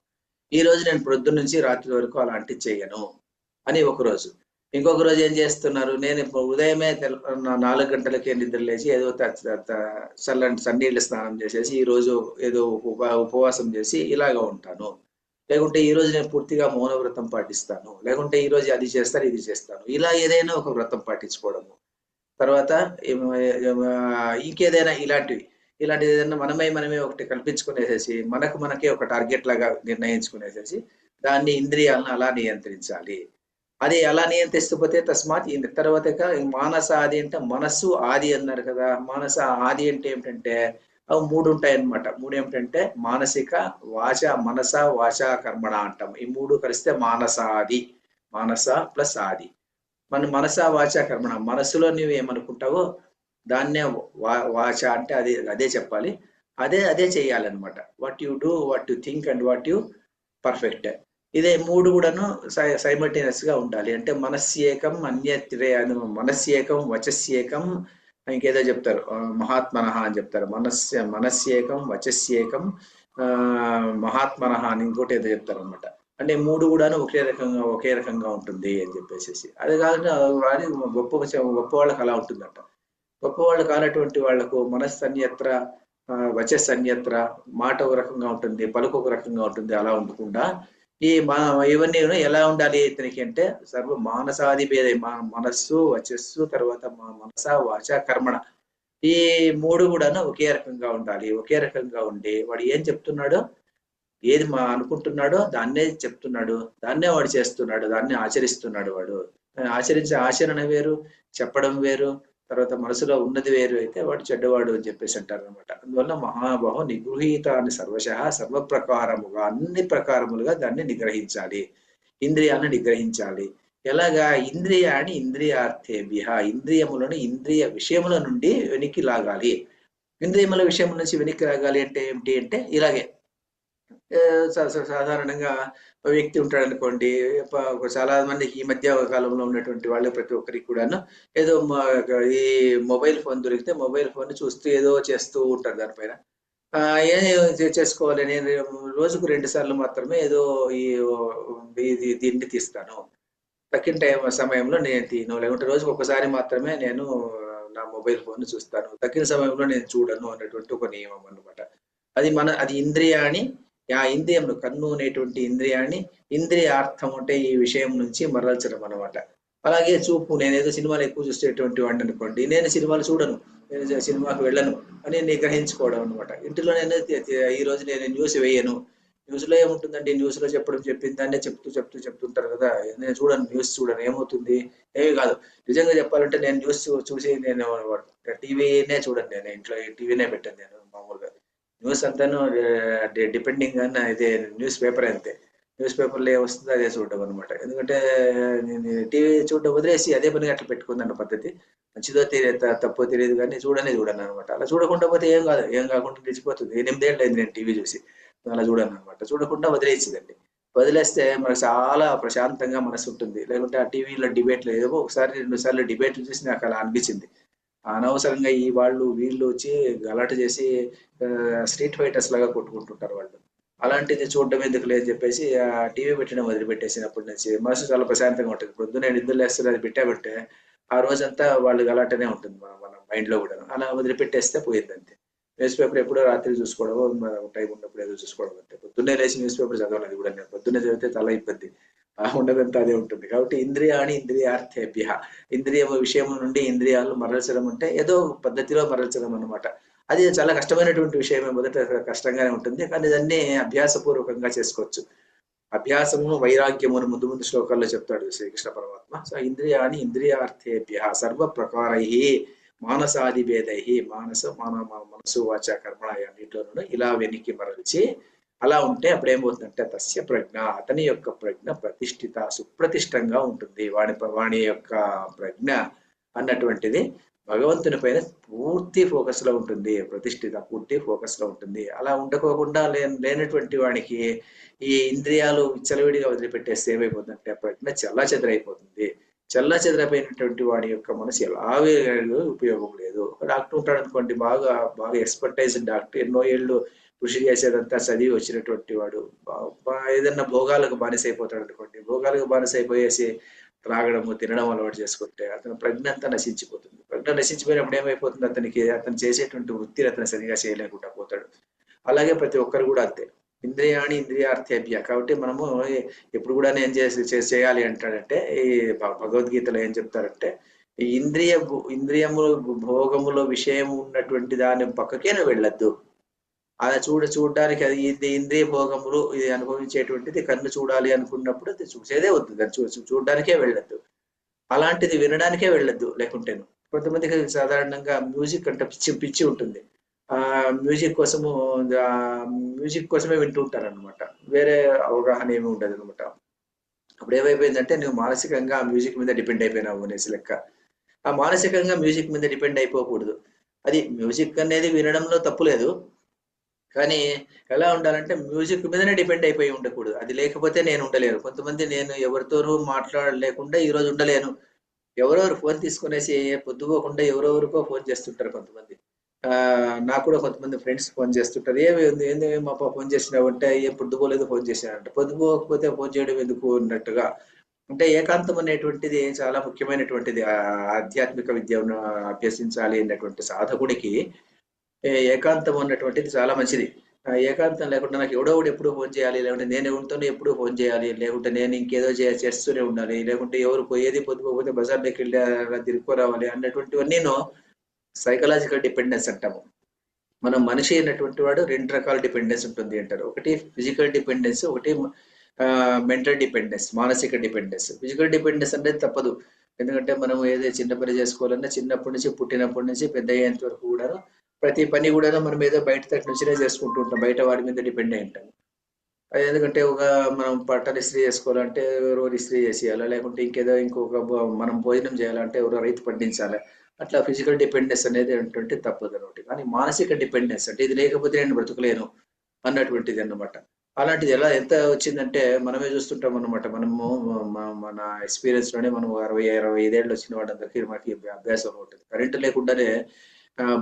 ఈ రోజు నేను పొద్దున్న నుంచి రాత్రి వరకు అలాంటివి చేయను అని ఒక రోజు. ఇంకొక రోజు ఏం చేస్తున్నారు, నేను ఉదయమే 4 గంటలకే నిద్ర లేచి ఏదో సన్నీళ్ళు స్నానం చేసేసి ఈ రోజు ఏదో ఉపవాసం చేసి ఇలాగా ఉంటాను. లేకుంటే ఈ రోజు నేను పూర్తిగా మౌనవ్రతం పాటిస్తాను. లేకుంటే ఈ రోజు అది చేస్తాను ఇది చేస్తాను. ఇలా ఏదైనా ఒక వ్రతం పాటించుకోవడము. తర్వాత ఇంకేదైనా ఇలాంటివి ఏదైనా మనమే ఒకటి కల్పించుకునేసేసి మనకే ఒక టార్గెట్ లాగా నిర్ణయించుకునేసేసి దాన్ని ఇంద్రియాలను అలా నియంత్రించాలి. అది ఎలా నియంత్రిస్తూ పోతే తస్మాత్ తర్వాత మానస ఆది అంటే మనస్సు ఆది అన్నారు కదా. మానస ఆది అంటే ఏమిటంటే అవి 3 ఉంటాయి అన్నమాట. 3 ఏమిటంటే మానసిక, మనస వాచ కర్మణ అంటాం. ఈ 3 కలిస్తే మానస ఆది. మానస ప్లస్ ఆది. మన మనస వాచ కర్మణ, మనసులో నువ్వు ఏమనుకుంటావో దాన్నే వాచ అంటే అదే చెప్పాలి, అదే చేయాలన్నమాట. What you do, what you think and what you perfect. ఇదే 3 కూడాను సైమల్టేనియస్ గా ఉండాలి. అంటే మనస్యేకం అన్యత్రే, మనస్యేకం వచస్యేకం, ఇంకేదో చెప్తారు మహాత్మనః అని చెప్తారు. మనస్యేకం వచస్యేకం మహాత్మనః అని ఇంకోటి ఏదో చెప్తారు అనమాట. అంటే 3 కూడాను ఒకే రకంగా ఉంటుంది అని చెప్పేసి. అది కాకుండా అది గొప్ప వాళ్ళకి అలా ఉంటుందట. గొప్ప వాళ్ళు కానటువంటి వాళ్లకు మనస్సు అన్యత్ర వచస్సు అన్యత్ర, మాట ఒక రకంగా ఉంటుంది, పలుకు ఒక రకంగా ఉంటుంది. అలా ఉండకుండా ఇవన్నీ ఎలా ఉండాలి ఇతనికి అంటే సర్వ మానసాది భేద, మనస్సు వచస్సు తర్వాత మనస వాచ కర్మణ, ఈ 3 కూడాను ఒకే రకంగా ఉండాలి. ఒకే రకంగా ఉండి వాడు ఏం చెప్తున్నాడో, ఏది అనుకుంటున్నాడో దాన్నే చెప్తున్నాడు, దాన్నే వాడు చేస్తున్నాడు, దాన్ని ఆచరిస్తున్నాడు. వాడు ఆచరించే ఆచరణ వేరు, చెప్పడం వేరు, తర్వాత మనసులో ఉన్నది వేరు అయితే వాడు చెడ్డవాడు అని చెప్పేసి అంటారు అనమాట. అందువల్ల మహాబాహు నిగృహీతాన్ని సర్వశః, సర్వ ప్రకారముగా అన్ని ప్రకారములుగా దాన్ని నిగ్రహించాలి, ఇంద్రియాలను నిగ్రహించాలి. ఎలాగా, ఇంద్రియాన్ని ఇంద్రియార్థేభ్య, ఇంద్రియములను ఇంద్రియ విషయముల నుండి వెనక్కి లాగాలి. ఇంద్రియముల విషయముల నుంచి వెనక్కి లాగాలి అంటే ఏమిటి అంటే ఇలాగే సాధారణంగా వ్యక్తి ఉంటాడు అనుకోండి. చాలా మందికి ఈ మధ్య కాలంలో ఉన్నటువంటి వాళ్ళు ప్రతి ఒక్కరికి కూడాను ఏదో ఈ మొబైల్ ఫోన్ దొరికితే మొబైల్ ఫోన్ చూస్తూ ఏదో చేస్తూ ఉంటారు. దానిపైన ఏం చేసుకోవాలి, నేను రోజుకు 2 సార్లు మాత్రమే ఏదో దీన్ని తీస్తాను, తక్కిన సమయంలో నేను తీను, లేకుంటే రోజుకు ఒకసారి మాత్రమే నేను నా మొబైల్ ఫోన్ చూస్తాను, తక్కిన సమయంలో నేను చూడను అన్నటువంటి ఒక నియమం అన్నమాట. అది ఇంద్రియాన్ని ఆ ఇంద్రియంను కన్ను అనేటువంటి ఇంద్రియాన్ని ఇంద్రియార్థం అంటే ఈ విషయం నుంచి మరల్చడం అనమాట. అలాగే చూపు, నేనేదో సినిమాలు ఎక్కువ చూసేటువంటి వాడిని అనుకోండి, నేను సినిమాలు చూడను, నేను సినిమాకి వెళ్ళను అని నిగ్రహించుకోవడం అనమాట. ఇంటిలో నేను ఈ రోజు నేను న్యూస్ వేయను. న్యూస్ లో ఏముంటుందండి, న్యూస్ లో చెప్పిన దాన్నే చెప్తుంటారు కదా. నేను చూడను, న్యూస్ చూడను, ఏమవుతుంది, ఏమి కాదు. నిజంగా చెప్పాలంటే నేను న్యూస్ చూసి నేను టీవీనే చూడను, నేను ఇంట్లో టీవీనే పెట్టాను నేను మామూలుగా. న్యూస్ అంతాను డిపెండింగ్ ఆన్ ఇదే న్యూస్ పేపర్ అంతే. న్యూస్ పేపర్లో ఏమొస్తుందో అదే చూడడం అనమాట. ఎందుకంటే నేను టీవీ చూడడం వదిలేసి అదే పనిగా అట్లా పెట్టుకుందన్న పద్ధతి. మంచిదో తెలియదు, తప్పో తెలియదు, కానీ చూడను అనమాట. అలా చూడకుండా పోతే ఏం కాదు, ఏం కాకుండా నిలిచిపోతుంది. 8 ఏళ్ళు అయింది నేను టీవీ చూసి, అలా చూడను అనమాట. చూడకుండా వదిలేసిందండి. వదిలేస్తే మనకు చాలా ప్రశాంతంగా మనసు ఉంటుంది. లేకుంటే ఆ టీవీలో డిబేట్లు ఏదో ఒకసారి 2 సార్లు డిబేట్లు చూసి నాకు అలా అనిపించింది. అనవసరంగా ఈ వాళ్ళు వీళ్ళు వచ్చి గలాట చేసి స్ట్రీట్ ఫైటర్స్ లాగా కొట్టుకుంటుంటారు వాళ్ళు. అలాంటిది చూడడం ఎందుకు లేదని చెప్పేసి ఆ టీవీ పెట్టడం వదిలిపెట్టేసినప్పటి నుంచి మనసు చాలా ప్రశాంతంగా ఉంటుంది. పొద్దున్నే నిద్ర లేస్తే అది పెట్టామంటే ఆ రోజంతా వాళ్ళు గలాటనే ఉంటుంది మన మైండ్ లో కూడా. అలా వదిలిపెట్టేస్తే పోయింది అంతే. న్యూస్ పేపర్ ఎప్పుడో రాత్రి చూసుకోవడం, టైం ఉన్నప్పుడు ఏదో చూసుకోవడం అంతే. పొద్దున్నే లేచి న్యూస్ పేపర్ చదవాలి కూడా నేను. పొద్దున్నే చదివితే చాలా ఇబ్బంది, ఉండదంతా అదే ఉంటుంది. కాబట్టి ఇంద్రియాణి ఇంద్రియార్థేభ్య, ఇంద్రియ విషయం నుండి ఇంద్రియాలు మరల్చడం అంటే ఏదో పద్ధతిలో మరల్చడం అనమాట. అది చాలా కష్టమైనటువంటి విషయమే, మొదట కష్టంగానే ఉంటుంది, కానీ దాన్ని అభ్యాసపూర్వకంగా చేసుకోవచ్చు. అభ్యాసము వైరాగ్యమును ముందు ముందు శ్లోకాల్లో చెప్తాడు శ్రీకృష్ణ పరమాత్మ. సో ఇంద్రియాణి ఇంద్రియార్థేభ్య సర్వ ప్రకారై మానసాది భేదై, మనసు వాచ కర్మణ అన్నింటిలోనూ ఇలా వెనక్కి మరల్చి అలా ఉంటే అప్పుడేమవుతుందంటే తస్య ప్రజ్ఞ, అతని యొక్క ప్రజ్ఞ ప్రతిష్ఠిత సుప్రతిష్టంగా ఉంటుంది. వాణి యొక్క ప్రజ్ఞ అన్నటువంటిది భగవంతుని పైన పూర్తి ఫోకస్ లో ఉంటుంది, ప్రతిష్ఠిత పూర్తి ఫోకస్ లో ఉంటుంది. అలా ఉండకోకుండా లేనటువంటి వాడికి ఈ ఇంద్రియాలు విచ్చలవిడిగా వదిలిపెట్టేస్తే ఏమైపోతుందంటే ప్రజ్ఞ చెల్లా చెదరైపోతుంది. చెల్లా చెదరైపోయినటువంటి వాడి యొక్క మనసు ఎలా ఉపయోగం లేదు. ఒక డాక్టర్ ఉంటాడు అనుకోండి, బాగా బాగా ఎక్స్పర్టైజ్డ్ డాక్టర్, ఎన్నో ఏళ్ళు కృషి చేసేదంతా చదివి వచ్చినటువంటి వాడు ఏదన్నా భోగాలకు బానిస అయిపోతాడు అనుకోండి, భోగాలకు బానిస అయిపోయేసి త్రాగడము తినడం అలవాటు చేసుకుంటే అతని ప్రజ్ఞ అంతా నశించిపోతుంది. ప్రజ్ఞ నశించిపోయినప్పుడు ఏమైపోతుంది, అతను చేసేటువంటి వృత్తిని అతను సరిగా చేయలేకుండా పోతాడు. అలాగే ప్రతి ఒక్కరు కూడా అంతే, ఇంద్రియాణి ఇంద్రియార్థేభ్య. కాబట్టి మనము ఎప్పుడు కూడా ఏం చేయాలి అంటాడంటే, ఈ భగవద్గీతలో ఏం చెప్తారంటే, ఈ ఇంద్రియములు భోగములో విషయం ఉన్నటువంటి దాని పక్కకే నువ్వు వెళ్ళొద్దు. అలా చూడడానికి అది ఇంద్రియ భోగములు ఇది అనుభవించేటువంటిది కన్ను చూడాలి అనుకున్నప్పుడు అది చూసేదే వద్దు, దాన్ని చూడడానికే వెళ్ళొద్దు. అలాంటిది వినడానికే వెళ్ళొద్దు. లేకుంటేను కొంతమందికి సాధారణంగా మ్యూజిక్ అంటే పిచ్చి పిచ్చి ఉంటుంది. ఆ మ్యూజిక్ కోసమే వింటూ ఉంటారు అనమాట. వేరే అవగాహన ఏమి ఉండదు అనమాట. అప్పుడు ఏమైపోయిందంటే నువ్వు మానసికంగా ఆ మ్యూజిక్ మీద డిపెండ్ అయిపోయినావు అనేసి లెక్క. ఆ మానసికంగా మ్యూజిక్ మీద డిపెండ్ అయిపోకూడదు. అది మ్యూజిక్ అనేది వినడంలో తప్పు లేదు, కానీ ఎలా ఉండాలంటే మ్యూజిక్ మీదనే డిపెండ్ అయిపోయి ఉండకూడదు. అది లేకపోతే నేను ఉండలేను. కొంతమంది నేను ఎవరితోనూ మాట్లాడలేకుండా ఈ రోజు ఉండలేను. ఎవరెవరు ఫోన్ తీసుకునేసి పొద్దుపోకుండా ఎవరెవరికో ఫోన్ చేస్తుంటారు కొంతమంది. నాకు కూడా కొంతమంది ఫ్రెండ్స్ ఫోన్ చేస్తుంటారు. ఏంది మా ఫోన్ చేసినావు అంటే, ఏం పొద్దుపోలేదు ఫోన్ చేసినారంట. పొద్దుపోకపోతే ఫోన్ చేయడం ఎందుకు అన్నట్టుగా. అంటే ఏకాంతం అనేటువంటిది చాలా ముఖ్యమైనటువంటిది. ఆధ్యాత్మిక విద్యను అభ్యసించాలి అన్నటువంటి సాధకుడికి ఏకాంతం అన్నటువంటిది చాలా మంచిది. ఏకాంతం లేకుండా నాకు ఎవడో ఒకడు ఎప్పుడు ఫోన్ చేయాలి, లేకుంటే నేను ఎవరితోనే ఎప్పుడు ఫోన్ చేయాలి, లేకుంటే నేను ఇంకేదో చేస్తూనే ఉండాలి, లేకుంటే ఎవరు పోయేది పొద్దుపోతే బజార్లోకి వెళ్ళి అలా తిరుక్కోరావాలి అన్నటువంటివన్నీ సైకలాజికల్ డిపెండెన్స్ అంటాము. మనం మనిషి అయినటువంటి వాడు 2 రకాల డిపెండెన్స్ ఉంటుంది అంటారు. ఒకటి ఫిజికల్ డిపెండెన్స్, ఒకటి మెంటల్ డిపెండెన్స్, మానసిక డిపెండెన్స్. ఫిజికల్ డిపెండెన్స్ అనేది తప్పదు. ఎందుకంటే మనం ఏదో చిన్న పని చేసుకోవాలన్నా చిన్నప్పటి నుంచి పుట్టినప్పటి నుంచి పెద్ద అయ్యేంత వరకు కూడా ప్రతి పని కూడా మనం ఏదో బయట తట్టు నుంచినే చేసుకుంటూ ఉంటాం, బయట వాడి మీద డిపెండ్ అయి ఉంటాం. ఎందుకంటే మనం బట్టలు ఇస్త్రీ చేసుకోవాలంటే ఎవరో ఇస్త్రీ చేసేయాలి, లేకుంటే ఇంకొక మనం భోజనం చేయాలంటే ఎవరో రైతు పండించాలి. అట్లా ఫిజికల్ డిపెండెన్స్ అనేది ఏంటంటే తప్పదు అనమాట. కానీ మానసిక డిపెండెన్స్ అంటే ఇది లేకపోతే నేను బ్రతకలేను అన్నటువంటిది అన్నమాట. అలాంటిది ఎంత వచ్చిందంటే మనమే చూస్తుంటాం అనమాట. మనము మన ఎక్స్పీరియన్స్ లోనే మనం 60-65 ఏళ్ళు వచ్చిన వాళ్ళందరికీ మనకి అభ్యాసం ఉంటుంది. కరెంటు లేకుండానే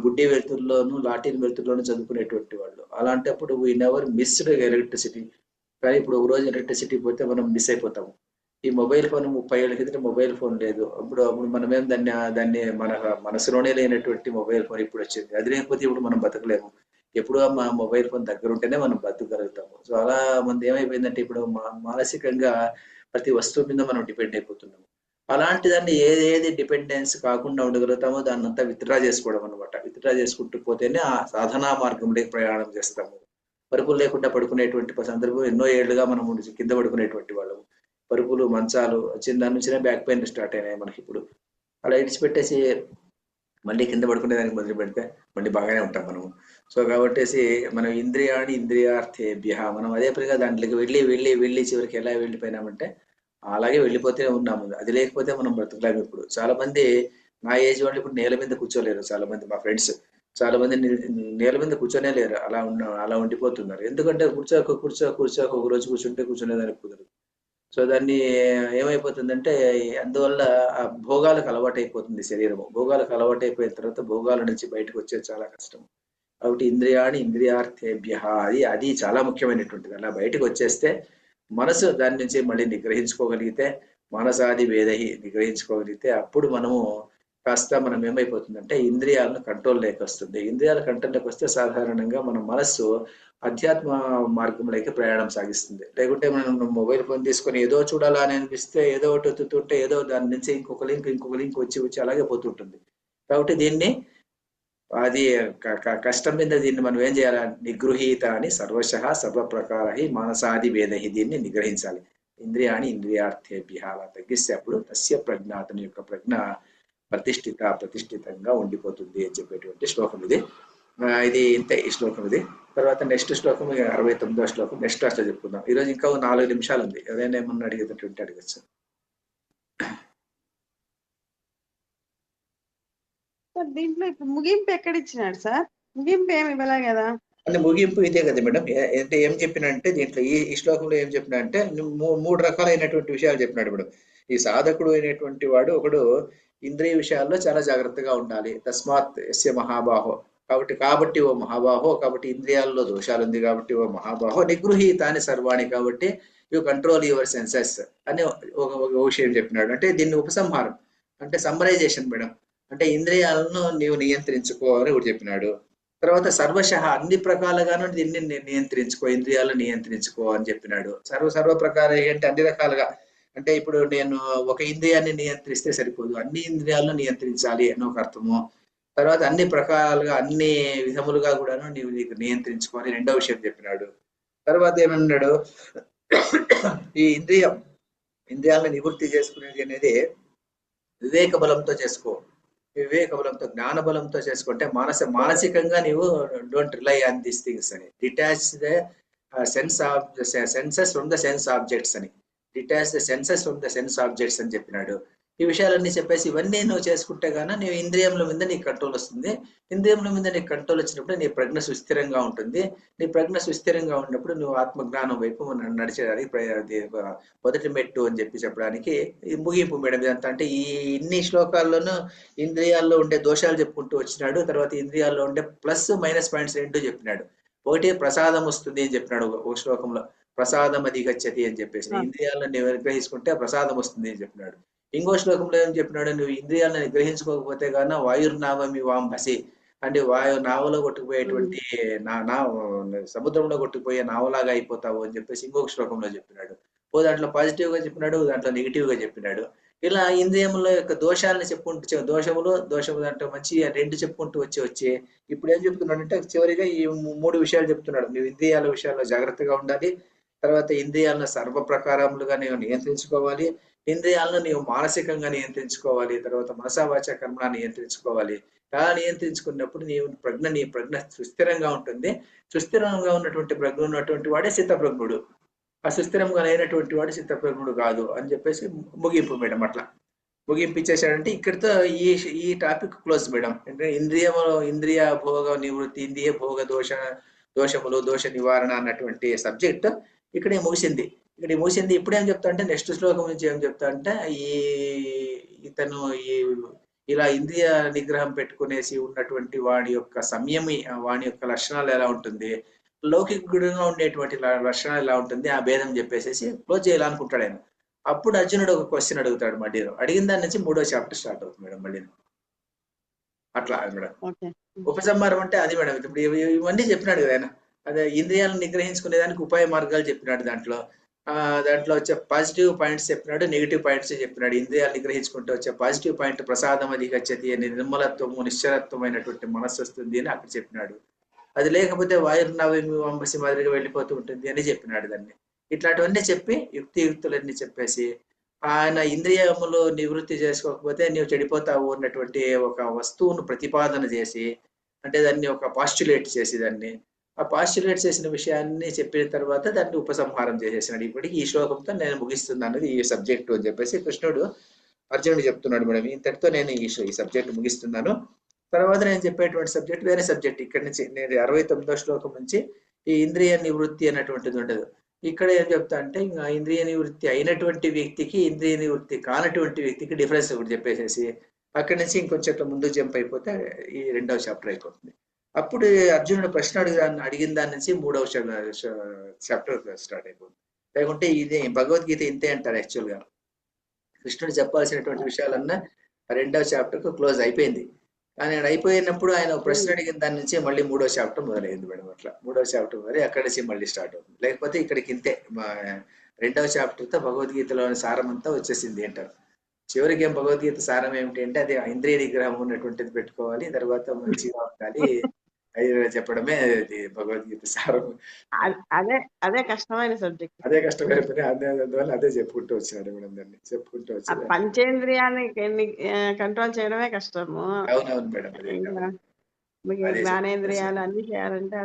బుడ్డి వెలుతురులోను లాటిన్ వెలుతురులోను చదువుకునేటువంటి వాళ్ళు. అలాంటప్పుడు వీ నెవర్ మిస్డ్ ఎలక్ట్రిసిటీ. కానీ ఇప్పుడు ఒక రోజు ఎలక్ట్రిసిటీ పోతే మనం మిస్ అయిపోతాము. ఈ మొబైల్ ఫోన్ 30 ఏళ్ళ కింద మొబైల్ ఫోన్ లేదు. అప్పుడు మనమేం దాన్ని మన మనసులోనే లేనటువంటి మొబైల్ ఫోన్ ఇప్పుడు వచ్చింది. అది లేకపోతే ఇప్పుడు మనం బతకలేము. ఎప్పుడూ మా మొబైల్ ఫోన్ దగ్గర ఉంటేనే మనం బతకగలుగుతాము. చాలా మంది ఏమైపోయిందంటే ఇప్పుడు మానసికంగా ప్రతి వస్తువు మీద మనం డిపెండ్ అయిపోతున్నాము. అలాంటి దాన్ని ఏది డిపెండెన్స్ కాకుండా ఉండగలుగుతామో దాన్నంతా విత్‌డ్రా చేసుకోవడం అన్నమాట. విత్‌డ్రా చేసుకుంటూ పోతేనే ఆ సాధనా మార్గంలోకి ప్రయాణం చేస్తాము. పరుపులు లేకుండా పడుకునేటువంటి సందర్భం ఎన్నో ఏళ్లుగా మనం కింద పడుకునేటువంటి వాళ్ళము. పరుపులు, మంచాలు వచ్చిన దాని నుంచినే బ్యాక్ పెయిన్ స్టార్ట్ అయినాయి మనకిప్పుడు. అలా ఇడిచిపెట్టేసి మళ్ళీ కింద పడుకునేదానికి మొదలు పెడితే మళ్ళీ బాగానే ఉంటాం మనము. సో కాబట్టేసి మనం ఇంద్రియాణి ఇంద్రియార్థేభ్యః మనం అదే పనిగా దాంట్లోకి వెళ్ళి చివరికి ఎలా వెళ్ళిపోయినామంటే అలాగే వెళ్ళిపోతూనే ఉన్నాము. అది లేకపోతే మనం బ్రతకలేము ఇప్పుడు. చాలా మంది నా ఏజ్ వాళ్ళు ఇప్పుడు నేల మీద కూర్చోలేరు. చాలా మంది మా ఫ్రెండ్స్ చాలా మంది నేల మీద కూర్చొనే లేరు. అలా ఉండిపోతున్నారు. ఎందుకంటే కూర్చోక ఒక రోజు కూర్చుంటే కూర్చునేదానికి కుదరదు. సో దాన్ని ఏమైపోతుందంటే అందువల్ల ఆ భోగాలకు అలవాటైపోతుంది శరీరము. భోగాలకు అలవాటైపోయిన తర్వాత భోగాల నుంచి బయటకు వచ్చేది చాలా కష్టం. కాబట్టి ఇంద్రియాణి ఇంద్రియార్థేభ్యః అది చాలా ముఖ్యమైనటువంటిది. అలా బయటకు వచ్చేస్తే మనసు దాని నుంచి మళ్ళీ నిగ్రహించుకోగలిగితే మనసాది వేదహి నిగ్రహించుకోగలిగితే అప్పుడు మనము కాస్త మనం ఏమైపోతుందంటే ఇంద్రియాలను కంట్రోల్ లేక వస్తుంది. ఇంద్రియాల కంట్రోల్లోకి వస్తే సాధారణంగా మన మనస్సు అధ్యాత్మ మార్గంలోకి ప్రయాణం సాగిస్తుంది. లేకుంటే మనం మొబైల్ ఫోన్ తీసుకొని ఏదో చూడాలా అని అనిపిస్తే ఏదో ఒకటి ఒత్తుతుంటే ఏదో దాని నుంచి ఇంకొక లింక్ వచ్చి అలాగే పోతుంటుంది. కాబట్టి దీన్ని అది కష్టం మీద దీన్ని మనం ఏం చేయాలి? నిగృహీత అని సర్వశః సర్వప్రకారై మానసాది వేదహి దీన్ని నిగ్రహించాలి. ఇంద్రియాణి ఇంద్రియార్థేభ్యః అలా తగ్గిస్తే అప్పుడు తస్య ప్రజ్ఞ అతని యొక్క ప్రజ్ఞ ప్రతిష్ఠితంగా ఉండిపోతుంది అని చెప్పేటువంటి శ్లోకం ఇది. ఇది ఇంతే ఈ శ్లోకం ఇది. తర్వాత నెక్స్ట్ శ్లోకం 69వ శ్లోకం నెక్స్ట్ క్లాస్ లో చెప్పుకుందాం. ఈరోజు ఇంకా 4 నిమిషాలు ఉంది. ఎవరైనా ఏమన్నా అడిగేటటువంటి అడగచ్చు. సార్ దీంట్లో ఇప్పుడు ముగింపు ఎక్కడ ఇచ్చినాడు సార్? ముగింపు ఏమి ఇవ్వలే కదా? అంటే ముగింపు ఇదే కదా మేడం. అంటే ఏం చెప్పినంటే దీంట్లో ఈ శ్లోకంలో ఏం చెప్పినా అంటే 3 రకాలైనటువంటి విషయాలు చెప్పినాడు మేడం. ఈ సాధకుడు అయినటువంటి వాడు ఒకడు ఇంద్రియ విషయాల్లో చాలా జాగ్రత్తగా ఉండాలి. తస్మాత్ యస్య మహాబాహో కాబట్టి ఓ మహాబాహో కాబట్టి ఇంద్రియాల్లో దోషాలు ఉంది కాబట్టి ఓ మహాబాహో నిగృహీతాని సర్వాణి కాబట్టి యు కంట్రోల్ యువర్ సెన్సెస్ అని ఒక విషయం చెప్పినాడు. అంటే దీన్ని ఉపసంహారం అంటే సమ్మరైజేషన్ మేడం. అంటే ఇంద్రియాలను నీవు నియంత్రించుకో అని ఒకటి చెప్పినాడు. తర్వాత సర్వశః అన్ని ప్రకాలుగాను దీన్ని నియంత్రించుకో, ఇంద్రియాలను నియంత్రించుకో అని చెప్పినాడు. సర్వ ప్రకారం అంటే అన్ని రకాలుగా అంటే ఇప్పుడు నేను ఒక ఇంద్రియాన్ని నియంత్రిస్తే సరిపోదు, అన్ని ఇంద్రియాలను నియంత్రించాలి అని ఒక అర్థము. తర్వాత అన్ని ప్రకారాలుగా అన్ని విధములుగా కూడాను నీకు నియంత్రించుకొని రెండో విషయం చెప్పినాడు. తర్వాత ఏమన్నాడు? ఈ ఇంద్రియాలను నివృత్తి చేసుకునేది అనేది వివేక బలంతో చేసుకో. వివేక బలంతో జ్ఞాన బలంతో చేసుకుంటే మానసికంగా నీవు don't rely on these things అని detach the senses from the sense objects అని detach the senses from the sense objects అని చెప్పినాడు. ఈ విషయాలన్నీ చెప్పేసి ఇవన్నీ నువ్వు చేసుకుంటే గాన నీ ఇంద్రియముల మీద నీకు కంట్రోల్ వస్తుంది. ఇంద్రియముల మీద నీకు కంట్రోల్ వచ్చినప్పుడు నీ ప్రజ్ఞ సుస్థిరంగా ఉంటుంది. నీ ప్రజ్ఞ సుస్థిరంగా ఉన్నప్పుడు నువ్వు ఆత్మజ్ఞానం వైపు నడిచేదానికి మొదటి మెట్టు అని చెప్పడానికి ఈ ముగింపు మేడం ఇదంతా. అంటే ఈ ఇన్ని శ్లోకాల్లోనూ ఇంద్రియాల్లో ఉండే దోషాలు చెప్పుకుంటూ వచ్చినాడు. తర్వాత ఇంద్రియాల్లో ఉండే ప్లస్ మైనస్ పాయింట్స్ రెండు చెప్పినాడు. ఒకటి ప్రసాదం వస్తుంది అని చెప్పినాడు ఒక శ్లోకంలో, ప్రసాదం అధిగచ్చతి అని చెప్పేసి ఇంద్రియాలను నిగ్రహించుకుంటే ప్రసాదం వస్తుంది అని చెప్పినాడు. ఇంకో శ్లోకంలో ఏం చెప్పినాడు? నువ్వు ఇంద్రియాలను నిగ్రహించుకోకపోతే గాన వాయుర్నావమి వాంభసి అంటే నావలో కొట్టుకుపోయేటువంటి సముద్రంలో కొట్టుకుపోయే నావలాగా అయిపోతావు అని చెప్పేసి ఇంకొక శ్లోకంలో చెప్పినాడు. ఓ దాంట్లో పాజిటివ్ గా చెప్పినాడు, దాంట్లో నెగిటివ్ గా చెప్పినాడు. ఇలా ఇంద్రియముల యొక్క దోషాలను చెప్పుకుంటూ దోషము దాంట్లో మంచి రెండు చెప్పుకుంటూ వచ్చి ఇప్పుడు ఏం చెప్తున్నాడు అంటే చివరిగా ఈ 3 విషయాలు చెప్తున్నాడు. నువ్వు ఇంద్రియాల విషయాల్లో జాగ్రత్తగా ఉండాలి. తర్వాత ఇంద్రియాలను సర్వ ప్రకారములుగా నీవు నియంత్రించుకోవాలి. ఇంద్రియాలను నీవు మానసికంగా నియంత్రించుకోవాలి. తర్వాత మనసావాచ కర్మణ నియంత్రించుకోవాలి. అలా నియంత్రించుకున్నప్పుడు నీ ప్రజ్ఞ సుస్థిరంగా ఉంటుంది. సుస్థిరంగా ఉన్నటువంటి ప్రజ్ఞ ఉన్నటువంటి వాడే చిత్తప్రజ్ఞుడు. ఆ సుస్థిరంగా లేనటువంటి వాడు చిత్తప్రజ్ఞుడు కాదు అని చెప్పేసి ముగింపు మేడం. అట్లా ముగింపు ఇచ్చేసాడంటే ఇక్కడితో ఈ టాపిక్ క్లోజ్ మేడం. అంటే ఇంద్రియ భోగ నివృత్తి, ఇంద్రియ భోగ దోషములు, దోష నివారణ అన్నటువంటి సబ్జెక్ట్ ఇక్కడే ముగిసింది. ఇప్పుడేం చెప్తా అంటే నెక్స్ట్ శ్లోకం నుంచి ఏం చెప్తా అంటే ఇతను ఇలా ఇంద్రియ నిగ్రహం పెట్టుకునేసి ఉన్నటువంటి వాడి యొక్క సంయమి, వాడి యొక్క లక్షణాలు ఎలా ఉంటుంది, లౌకికుడుగా ఉండేటువంటి లక్షణాలు ఎలా ఉంటుంది, ఆ భేదం చెప్పేసి క్లోజ్ చేయాలనుకుంటాడు ఆయన. అప్పుడు అర్జునుడు ఒక క్వశ్చన్ అడుగుతాడు. మళ్ళీ అడిగిన దాని నుంచి 3వ చాప్టర్ స్టార్ట్ అవుతుంది మేడం. మళ్ళీ అట్లా మేడం. ఓకే. ఉపసంహారం అంటే అది మేడం. ఇప్పుడు ఇవన్నీ చెప్పినాడు కదా ఆయన. అదే ఇంద్రియాలను నిగ్రహించుకునేదానికి ఉపాయ మార్గాలు చెప్పినాడు దాంట్లో. దాంట్లో వచ్చే పాజిటివ్ పాయింట్స్ చెప్పినాడు, నెగిటివ్ పాయింట్స్ చెప్పినాడు. ఇంద్రియాలు నిగ్రహించుకుంటే వచ్చే పాజిటివ్ పాయింట్ ప్రసాదం అధిగచ్చతి అని, నిర్మలత్వము నిశ్చలత్వమైనటువంటి మనస్సు వస్తుంది అని అక్కడ చెప్పినాడు. అది లేకపోతే వాయుర్నవమి వంబసి మాదిరిగా వెళ్ళిపోతూ ఉంటుంది అని చెప్పినాడు దాన్ని. ఇట్లాంటివన్నీ చెప్పి యుక్తులన్నీ చెప్పేసి ఆయన ఇంద్రియములు నివృత్తి చేసుకోకపోతే నీవు చెడిపోతావు అన్నటువంటి ఒక వస్తువును ప్రతిపాదన చేసి, అంటే దాన్ని ఒక పాస్టులేట్ చేసి దాన్ని ఆ పాస్టులేట్ చేసిన విషయాన్ని చెప్పిన తర్వాత దాన్ని ఉపసంహారం చేసేసినాడు. ఇప్పటికి ఈ శ్లోకంతో నేను ముగిస్తున్నాను ఈ సబ్జెక్టు అని చెప్పేసి కృష్ణుడు అర్జునుడు చెప్తున్నాడు మేడం. ఇంతటితో నేను ఈ సబ్జెక్ట్ ముగిస్తున్నాను. తర్వాత నేను చెప్పేటువంటి సబ్జెక్ట్ వేరే సబ్జెక్ట్. ఇక్కడి నుంచి నేను 69వ శ్లోకం నుంచి ఈ ఇంద్రియ నివృత్తి అనేటువంటిది ఉండదు. ఇక్కడ ఏం చెప్తా అంటే ఇంకా ఇంద్రియ నివృత్తి అయినటువంటి వ్యక్తికి ఇంద్రియ నివృత్తి కానటువంటి వ్యక్తికి డిఫరెన్స్ ఒకటి చెప్పేసేసి అక్కడి నుంచి ఇంకొంచెం ముందుకు జంప్ అయిపోతే ఈ 2వ చాప్టర్ అయిపోతుంది. అప్పుడు అర్జునుడు ప్రశ్న అడిగిన దాని నుంచి 3వ చాప్టర్ స్టార్ట్ అయిపోతుంది. లేకుంటే ఇదే భగవద్గీత ఇంతే అంటారు యాక్చువల్ గా. కృష్ణుడు చెప్పాల్సినటువంటి విషయాలన్నా 2వ చాప్టర్ కు క్లోజ్ అయిపోయింది. కానీ అయిపోయినప్పుడు ఆయన ప్రశ్న అడిగిన దాని నుంచి మళ్ళీ 3వ చాప్టర్ మొదలైంది మేడం. అట్లా 3వ చాప్టర్ మరి అక్కడి నుంచి మళ్ళీ స్టార్ట్ అవుతుంది. లేకపోతే ఇక్కడికి ఇంతే 2వ చాప్టర్ తో భగవద్గీతలోని సారం అంతా వచ్చేసింది అంటారు. చివరికి ఏం భగవద్గీత సారం ఏమిటి అంటే అది ఇంద్రియ నిగ్రహం ఉన్నటువంటిది పెట్టుకోవాలి, తర్వాత మంచిగా ఉండాలి అది చెప్పడమే అది భగవద్గీత సారం. అదే అదే కష్టమైన సబ్జెక్ట్. అదే కష్టమైన పని. అందువల్ల అదే చెప్పుకుంటూ వచ్చినాడు మేడం. దాన్ని చెప్పుకుంటూ ఆ వచ్చి పంచేంద్రియాన్ని కంట్రోల్ చేయడమే కష్టము. అవునవును మేడం. అదే ఇంకా అదే జ్ఞానేంద్రియాలు అన్ని చేయాలంటే